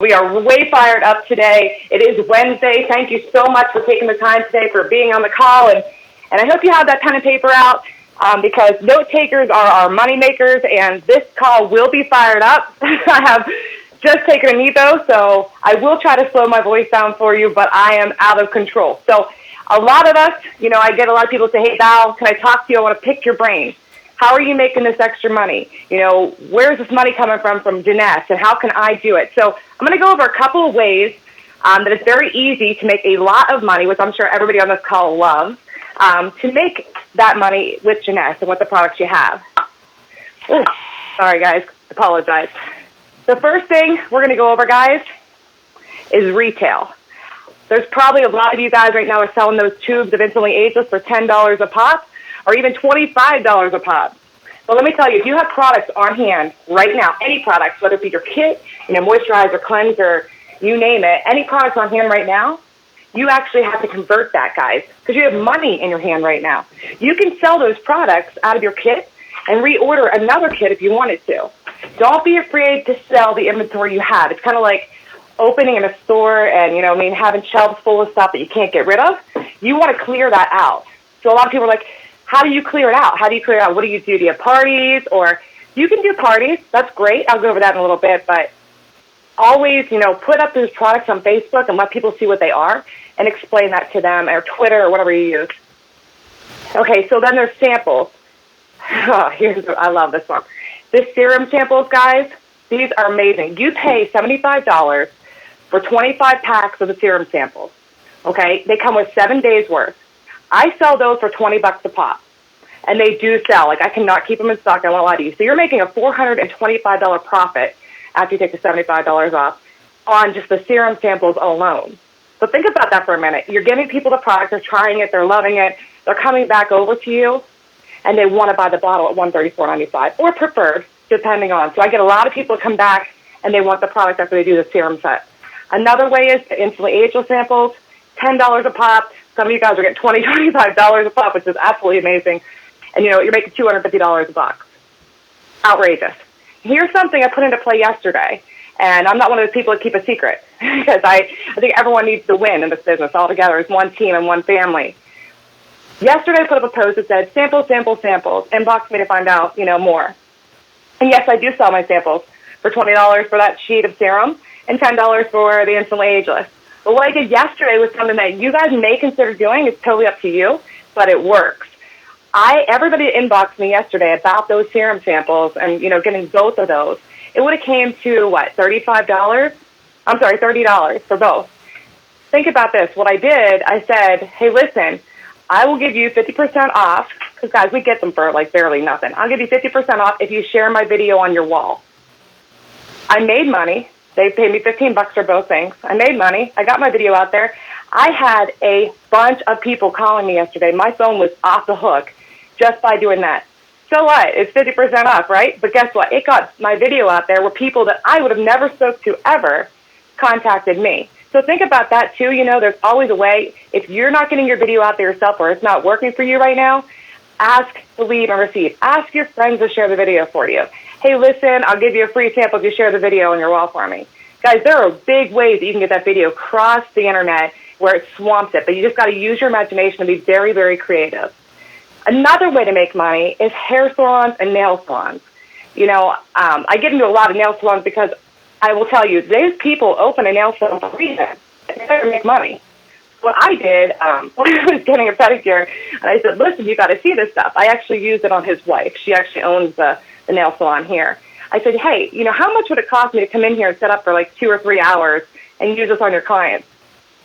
We are way fired up today. It is Wednesday. Thank you so much for taking the time today, for being on the call. And I hope you have that pen and paper out because note takers are our money makers, and this call will be fired up. I have just taken an evo, so I will try to slow my voice down for you, but I am out of control. So a lot of us, I get a lot of people say, hey, Val, can I talk to you? I want to pick your brain. How are you making this extra money? Where's this money coming from Jeunesse, and how can I do it? So I'm going to go over a couple of ways that it's very easy to make a lot of money, which I'm sure everybody on this call loves, to make that money with Jeunesse and with the products you have. Ooh, sorry, guys. Apologize. The first thing we're going to go over, guys, is retail. There's probably a lot of you guys right now are selling those tubes of Instantly Ageless for $10 a pop, or even $25 a pop. But let me tell you, if you have products on hand right now, any products, whether it be your kit, moisturizer, cleanser, you name it, any products on hand right now, you actually have to convert that, guys, because you have money in your hand right now. You can sell those products out of your kit and reorder another kit if you wanted to. Don't be afraid to sell the inventory you have. It's kind of like opening in a store and, having shelves full of stuff that you can't get rid of. You want to clear that out. So a lot of people are like, how do you clear it out? How do you clear it out? What do you do? Do you have parties? Or you can do parties. That's great. I'll go over that in a little bit. But always, put up those products on Facebook and let people see what they are and explain that to them, or Twitter or whatever you use. Okay, so then there's samples. I love this one. The serum samples, guys, these are amazing. You pay $75 for 25 packs of the serum samples. Okay, they come with 7 days worth. I sell those for $20 a pop, and they do sell. Like, I cannot keep them in stock. I won't lie to you. So you're making a $425 profit after you take the $75 off on just the serum samples alone. So think about that for a minute. You're giving people the product. They're trying it. They're loving it. They're coming back over to you, and they want to buy the bottle at $134.95 or preferred, depending on. So I get a lot of people come back, and they want the product after they do the serum set. Another way is the Instantly Ageless samples, $10 a pop. Some of you guys are getting $20, $25 a pop, which is absolutely amazing. And, you're making $250 a box. Outrageous. Here's something I put into play yesterday, and I'm not one of those people that keep a secret because I think everyone needs to win in this business all together as one team and one family. Yesterday I put up a post that said, samples, samples, samples. Inbox me to find out, more. And yes, I do sell my samples for $20 for that sheet of serum and $10 for the Instantly Ageless. But what I did yesterday was something that you guys may consider doing. It's totally up to you, but it works. Everybody inboxed me yesterday about those serum samples and, getting both of those. It would have came to, $35? I'm sorry, $30 for both. Think about this. What I did, I said, hey, listen, I will give you 50% off, because, guys, we get them for, barely nothing. I'll give you 50% off if you share my video on your wall. I made money. They paid me $15 for both things. I made money. I got my video out there. I had a bunch of people calling me yesterday. My phone was off the hook just by doing that. So what? It's 50% off, right? But guess what? It got my video out there where people that I would have never spoke to ever contacted me. So think about that, too. There's always a way. If you're not getting your video out there yourself or it's not working for you right now, ask, believe, and receive. Ask your friends to share the video for you. Hey, listen, I'll give you a free sample if you share the video on your wall for me. Guys, there are big ways that you can get that video across the internet where it swamps it, but you just got to use your imagination and be very, very creative. Another way to make money is hair salons and nail salons. I get into a lot of nail salons because I will tell you, these people open a nail salon for a reason. They better make money. What I did when I was getting a pedicure, and I said, listen, you got to see this stuff. I actually used it on his wife. She actually owns the nail salon here. I said, hey, how much would it cost me to come in here and set up for 2 or 3 hours and use this on your clients?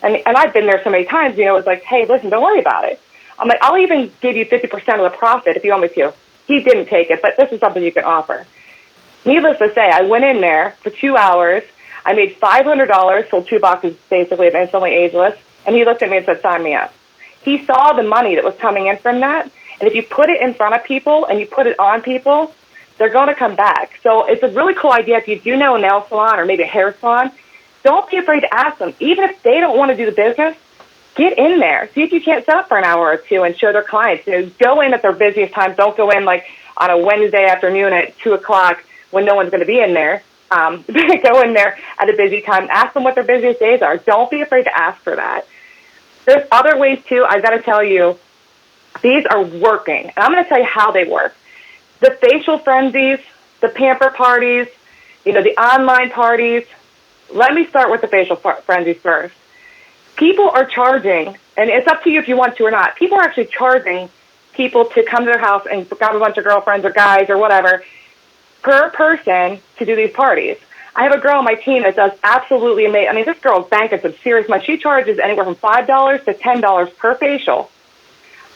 And I've been there so many times, it was like, hey, listen, don't worry about it. I'm like, I'll even give you 50% of the profit if you want me to. He didn't take it, but this is something you can offer. Needless to say, I went in there for 2 hours. I made $500, sold 2 boxes basically of Instantly Ageless, and he looked at me and said, sign me up. He saw the money that was coming in from that, and if you put it in front of people and you put it on people, they're going to come back. So it's a really cool idea. If you do know a nail salon or maybe a hair salon, don't be afraid to ask them. Even if they don't want to do the business, get in there. See if you can't set up for an hour or two and show their clients. Go in at their busiest times. Don't go in on a Wednesday afternoon at 2 o'clock when no one's going to be in there. Go in there at a busy time. Ask them what their busiest days are. Don't be afraid to ask for that. There's other ways, too. I've got to tell you, these are working. And I'm going to tell you how they work. The facial frenzies, the pamper parties, the online parties. Let me start with the facial frenzies first. People are charging, and it's up to you if you want to or not. People are actually charging people to come to their house and grab a bunch of girlfriends or guys or whatever per person to do these parties. I have a girl on my team that does absolutely amazing. I mean, this girl's banking some serious money. She charges anywhere from $5 to $10 per facial.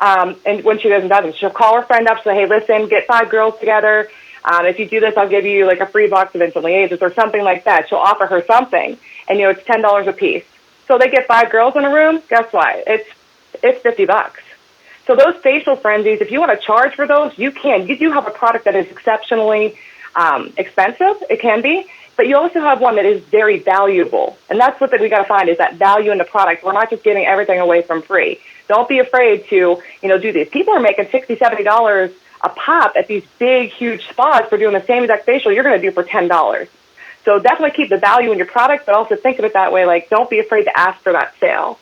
And when she does them, she'll call her friend up, say, hey, listen, get 5 girls together. If you do this, I'll give you like a free box of Instant Liaisons or something like that. She'll offer her something, and it's $10 a piece. So they get 5 girls in a room. Guess what? It's $50. So those facial frenzies, if you want to charge for those, you can. You do have a product that is exceptionally expensive. It can be. But you also have one that is very valuable. And that's what we got to find is that value in the product. We're not just giving everything away from free. Don't be afraid to, do these. People are making $60, $70 a pop at these big, huge spas for doing the same exact facial you're going to do for $10. So definitely keep the value in your product, but also think of it that way, like don't be afraid to ask for that sale.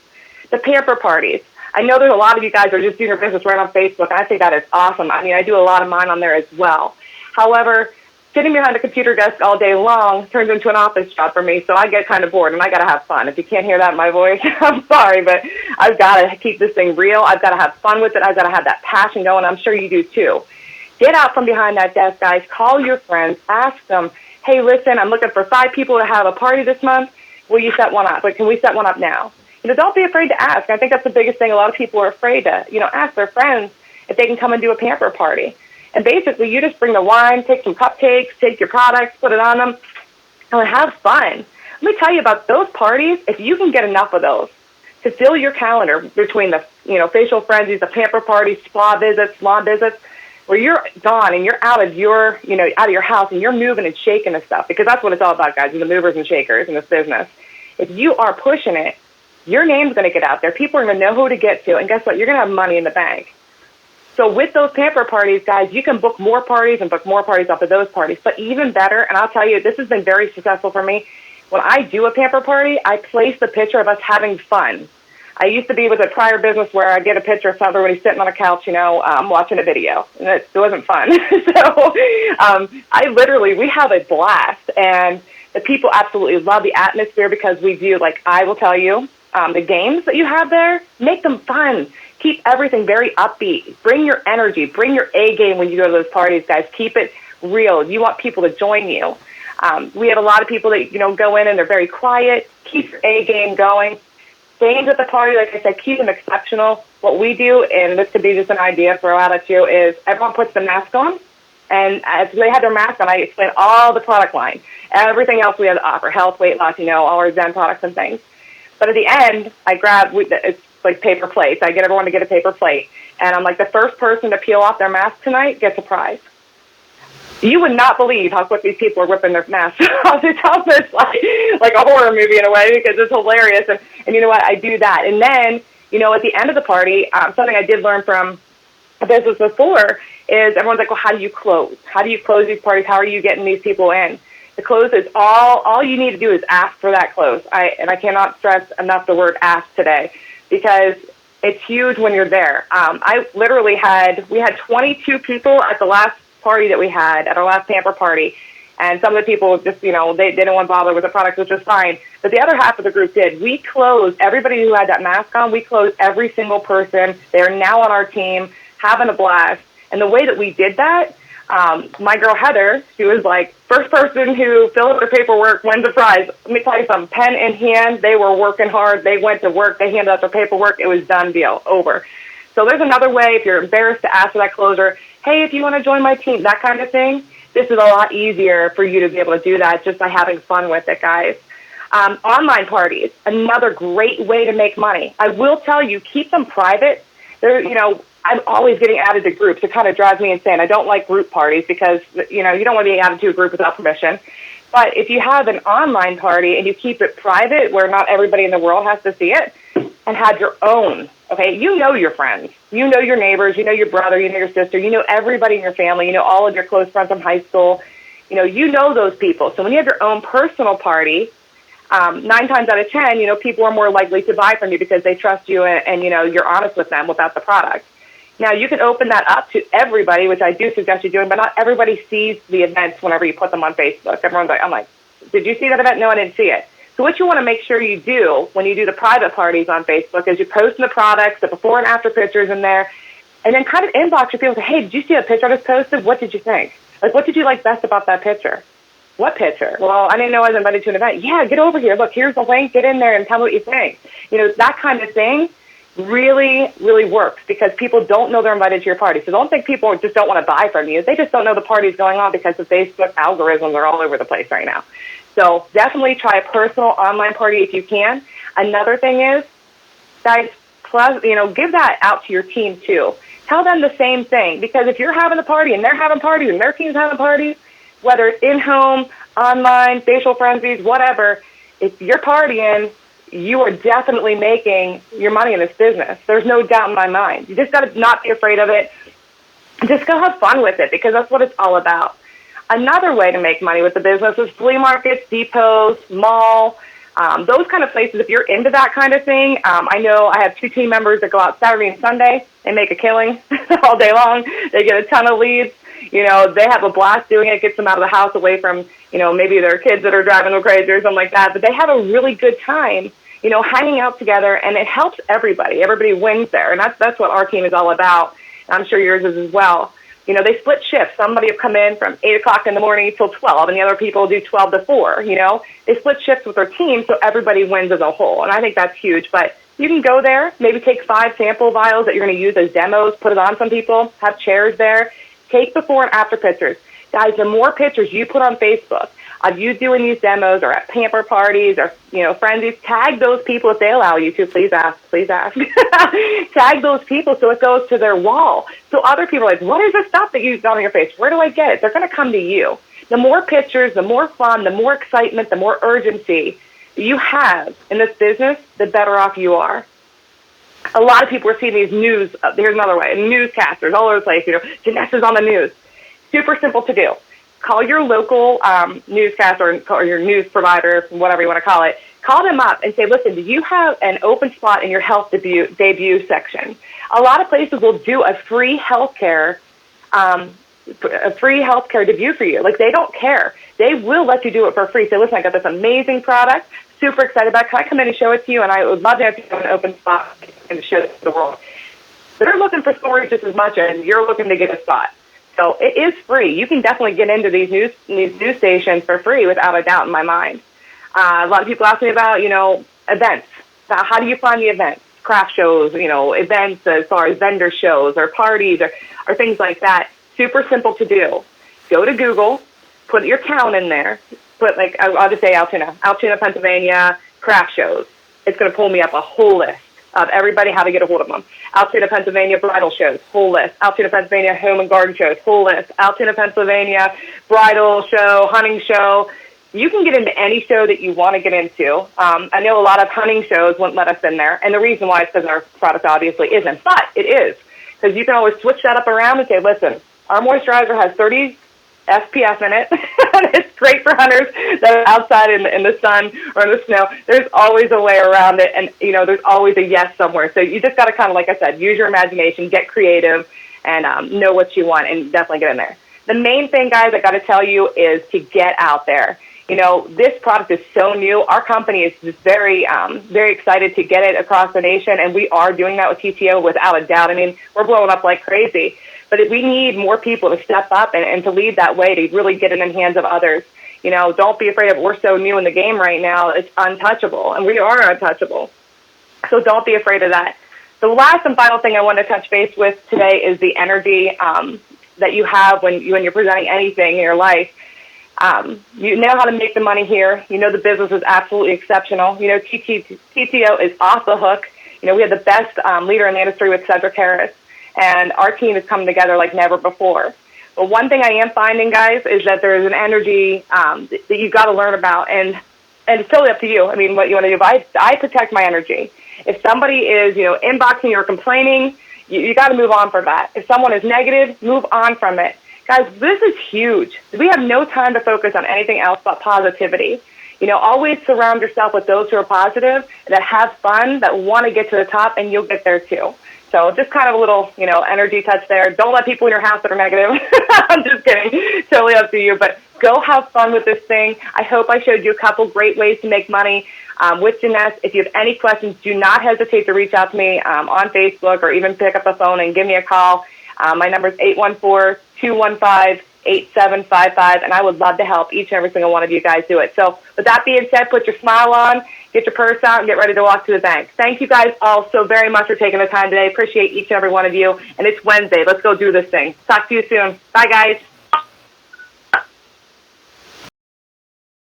The pamper parties. I know there's a lot of you guys are just doing your business right on Facebook, and I think that is awesome. I mean, I do a lot of mine on there as well. However, sitting behind a computer desk all day long turns into an office job for me, so I get kind of bored, and I got to have fun. If you can't hear that in my voice, I'm sorry, but I've got to keep this thing real. I've got to have fun with it. I've got to have that passion going. I'm sure you do too. Get out from behind that desk, guys. Call your friends. Ask them, hey, listen, I'm looking for 5 people to have a party this month. Will you set one up? Like, can we set one up now? Don't be afraid to ask. I think that's the biggest thing. A lot of people are afraid to, ask their friends if they can come and do a pamper party. And basically, you just bring the wine, take some cupcakes, take your products, put it on them, and have fun. Let me tell you about those parties. If you can get enough of those to fill your calendar between the, facial frenzies, the pamper parties, spa visits, salon visits, where you're gone and you're out of your, out of your house and you're moving and shaking and stuff, because that's what it's all about, guys, the movers and shakers in this business. If you are pushing it, your name's going to get out there. People are going to know who to get to, and guess what? You're going to have money in the bank. So with those pamper parties, guys, you can book more parties and book more parties off of those parties. But even better, and I'll tell you, this has been very successful for me, when I do a pamper party, I place the picture of us having fun. I used to be with a prior business where I get a picture of everybody sitting on a couch, watching a video, and it wasn't fun. So we have a blast, and the people absolutely love the atmosphere because we do, like I will tell you, the games that you have there, make them fun. Keep everything very upbeat. Bring your energy. Bring your A game when you go to those parties, guys. Keep it real. You want people to join you. We have a lot of people that, go in and they're very quiet. Keep your A game going. Games at the party, like I said, keep them exceptional. What we do, and this could be just an idea, throw out at you, is everyone puts the mask on. And as they have their mask on, I explain all the product line, everything else we have to offer, health, weight loss, all our Zen products and things. But at the end, I grab, it's like paper plates. I get everyone to get a paper plate. And I'm like, the first person to peel off their mask tonight gets a prize. You would not believe how quick these people are ripping their masks off. It's almost like a horror movie in a way, because it's hilarious. And you know what? I do that. And then, at the end of the party, something I did learn from a business before is everyone's like, well, how do you close? How do you close these parties? How are you getting these people in? The close is all you need to do is ask for that close. I cannot stress enough the word ask today, because it's huge when you're there. I literally we had 22 people at the last party that we had, at our last pamper party, and some of the people just, they didn't want to bother with the product, which was fine, but the other half of the group did. We closed everybody who had that mask on. We closed every single person. They're now on our team, having a blast, and the way that we did that, my girl Heather, she was like, first person who filled out their paperwork wins a prize. Let me tell you something, pen in hand, they were working hard, they went to work, they handed out their paperwork, it was done deal, over. So there's another way, if you're embarrassed to ask for that closer, hey, if you want to join my team, that kind of thing, this is a lot easier for you to be able to do that just by having fun with it, guys. Online parties, another great way to make money. I will tell you, keep them private. I'm always getting added to groups. It kind of drives me insane. I don't like group parties because, you don't want to be added to a group without permission. But if you have an online party and you keep it private where not everybody in the world has to see it, and have your own, okay, you know your friends, you know your neighbors, you know your brother, you know your sister, you know everybody in your family, you know all of your close friends from high school. you know those people. So when you have your own personal party, 9 times out of 10, people are more likely to buy from you because they trust you and you're honest with them about the product. Now, you can open that up to everybody, which I do suggest you doing, but not everybody sees the events whenever you put them on Facebook. Everyone's like, I'm like, did you see that event? No, I didn't see it. So what you want to make sure you do when you do the private parties on Facebook is you post the products, the before and after pictures in there, and then kind of inbox your people and say, hey, did you see a picture I just posted? What did you think? Like, what did you like best about that picture? What picture? Well, I didn't know I was invited to an event. Yeah, get over here. Look, here's the link. Get in there and tell me what you think. That kind of thing really, really works because people don't know they're invited to your party. So don't think people just don't want to buy from you. They just don't know the party's going on because the Facebook algorithms are all over the place right now. So definitely try a personal online party if you can. Another thing is, guys, plus, give that out to your team too. Tell them the same thing because if you're having a party and they're having parties and their team's having parties, whether it's in-home, online, facial frenzies, whatever, if you're partying, you are definitely making your money in this business. There's no doubt in my mind. You just got to not be afraid of it. Just go have fun with it because that's what it's all about. Another way to make money with the business is flea markets, depots, mall, those kind of places. If you're into that kind of thing, I know I have 2 team members that go out Saturday and Sunday. They make a killing all day long. They get a ton of leads. They have a blast doing it. Gets them out of the house away from, maybe their kids that are driving them crazy or something like that. But they have a really good time, hanging out together, and it helps everybody. Everybody wins there, and that's what our team is all about. I'm sure yours is as well. They split shifts. Somebody will come in from 8 o'clock in the morning till 12, and the other people do 12 to 4, They split shifts with their team so everybody wins as a whole, and I think that's huge. But you can go there, maybe take 5 sample vials that you're going to use as demos, put it on some people, have chairs there, take before and after pictures. Guys, the more pictures you put on Facebook of you doing these demos or at pamper parties or, frenzies, tag those people if they allow you to. Please ask. Tag those people so it goes to their wall. So other people are like, what is this stuff that you've got on your face? Where do I get it? They're going to come to you. The more pictures, the more fun, the more excitement, the more urgency you have in this business, the better off you are. A lot of people are seeing these news, here's another way, newscasters all over the place, Janessa's on the news. Super simple to do. Call your local newscaster or your news provider, whatever you want to call it. Call them up and say, listen, do you have an open spot in your health debut section? A lot of places will do a free healthcare debut for you. Like, they don't care. They will let you do it for free. Say, listen, I got this amazing product, super excited about it. Can I come in and show it to you? And I would love to have you have an open spot and show it to the world. They're looking for stories just as much as you're looking to get a spot. So it is free. You can definitely get into these news stations for free without a doubt in my mind. A lot of people ask me about, events. How do you find the events? Craft shows, events as far as vendor shows or parties or things like that. Super simple to do. Go to Google, put your town in there. Put, I'll just say Altoona, Pennsylvania, craft shows. It's going to pull me up a whole list of everybody, how to get a hold of them. Altoona, Pennsylvania bridal shows, whole list. Altoona, Pennsylvania home and garden shows, whole list. Altoona, Pennsylvania bridal show, hunting show. You can get into any show that you want to get into. I know a lot of hunting shows wouldn't let us in there, and the reason why is because our product obviously isn't, but it is. Because you can always switch that up around and say, listen, our moisturizer has 30 SPF in it. It's great for hunters that are outside in the sun or in the snow. There's always a way around it, and there's always a yes somewhere. So you just got to kind of, like I said, use your imagination, get creative, and know what you want, and definitely get in there. The main thing, guys, I got to tell you is to get out there. This product is so new. Our company is just very, very excited to get it across the nation, and we are doing that with TTO without a doubt. I mean, we're blowing up like crazy. But we need more people to step up and to lead that way to really get it in the hands of others. Don't be afraid of it. We're so new in the game right now. It's untouchable, and we are untouchable. So don't be afraid of that. The last and final thing I want to touch base with today is the energy that you have when you're presenting anything in your life. You know how to make the money here. The business is absolutely exceptional. TTO is off the hook. We have the best leader in the industry with Cedric Harris. And our team is coming together like never before. But one thing I am finding, guys, is that there's an energy that you've got to learn about, and it's totally up to you. I mean, what you want to do. I protect my energy. If somebody is, inboxing or complaining, you got to move on from that. If someone is negative, move on from it. Guys, this is huge. We have no time to focus on anything else but positivity. Always surround yourself with those who are positive, that have fun, that want to get to the top, and you'll get there too. So just kind of a little, energy touch there. Don't let people in your house that are negative. I'm just kidding. Totally up to you. But go have fun with this thing. I hope I showed you a couple great ways to make money with Jeunesse. If you have any questions, do not hesitate to reach out to me on Facebook or even pick up the phone and give me a call. My number is 814-215-8755, and I would love to help each and every single one of you guys do it. So with that being said, put your smile on, get your purse out, and get ready to walk to the bank. Thank you guys all so very much for taking the time today. Appreciate each and every one of you. And it's Wednesday. Let's go do this thing. Talk to you soon. Bye, guys.